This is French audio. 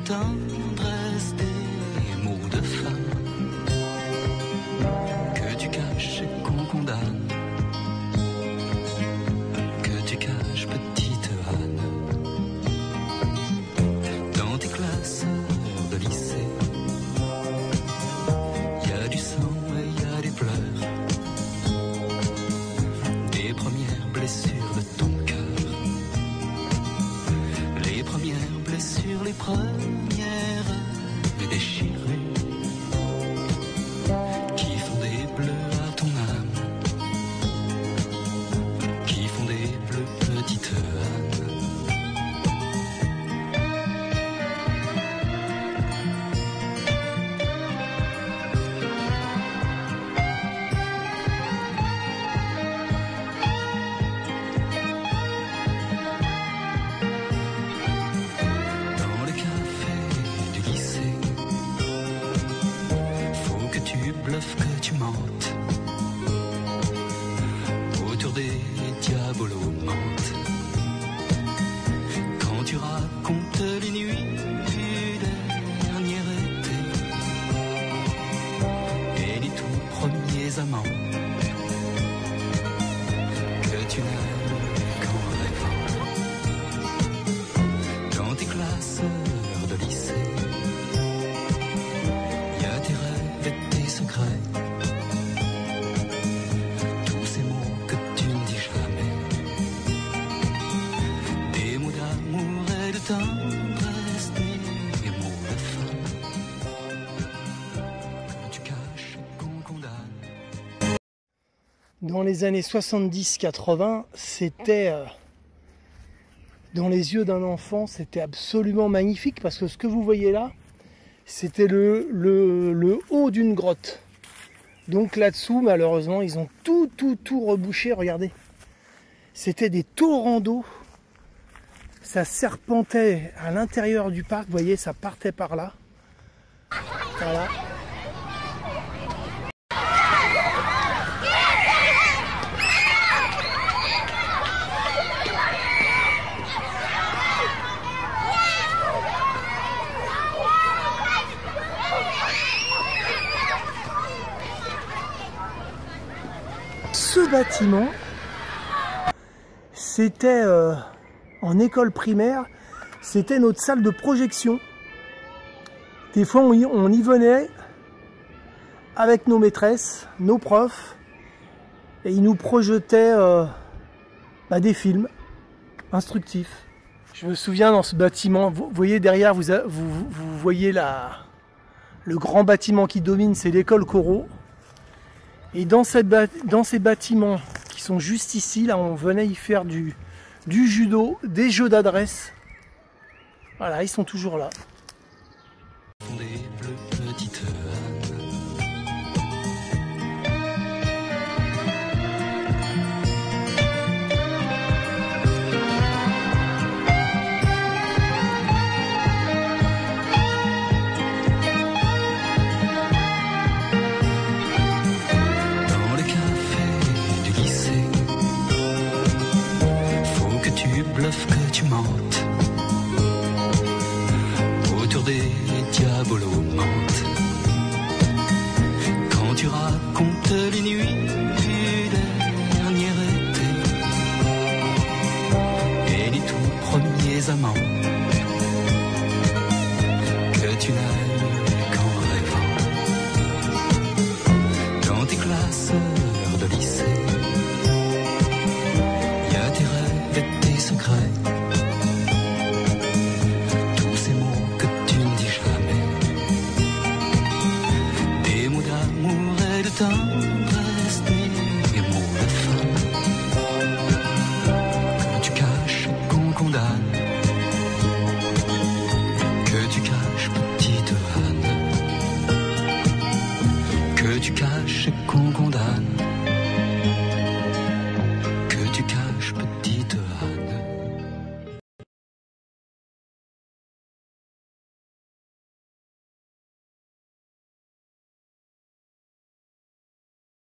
tendresse, des mots de femme que tu caches et qu'on condamne, que tu caches, petite Anne, dans tes classes de lycée. Il y a du sang et il y a des pleurs, des premières blessures de ton cœur, les premières blessures, les premières déchirées qui font des bleus à ton âme, qui font des bleus, petite Anne. Dans le café du lycée, faut que tu bluffes, que tu mentes autour des diabolos mentent. Quand tu racontes les nuits du dernier été et les tout premiers amants que tu n'aimes qu'en rêvant. Dans tes classes de lycée, il y a tes rêves et tes secrets, tous ces mots que tu ne dis jamais, des mots d'amour et de tendresse, des mots de femme que tu caches et qu'on condamne. Dans les années 70-80, c'était dans les yeux d'un enfant, c'était absolument magnifique parce que ce que vous voyez là, c'était le haut d'une grotte. Donc là-dessous, malheureusement, ils ont tout rebouché, regardez. C'était des torrents d'eau. Ça serpentait à l'intérieur du parc, vous voyez, ça partait par là. Voilà. Ce bâtiment, c'était en école primaire, c'était notre salle de projection. Des fois, on y venait avec nos maîtresses, nos profs, et ils nous projetaient des films instructifs. Je me souviens dans ce bâtiment, vous voyez derrière, vous voyez le grand bâtiment qui domine, c'est l'école Corot. Et dans ces bâtiments qui sont juste ici, là, on venait y faire du judo, des jeux d'adresse. Voilà, ils sont toujours là. Des bleus, petite Anne. Dans le café du lycée, faut que tu bluffes, que tu mentes autour des diabolos mentent. Quand tu racontes les nuits du dernier été et les tout premiers amants que tu n'aimes qu'en rêvant. Dans tes classes de lycée, il y a tes rêves et tes secrets, tous ces mots que tu ne dis jamais, des mots d'amour et de tendresse, des mots de femme que tu caches et qu'on condamne, que tu caches, petite Anne, que tu caches et qu'on condamne.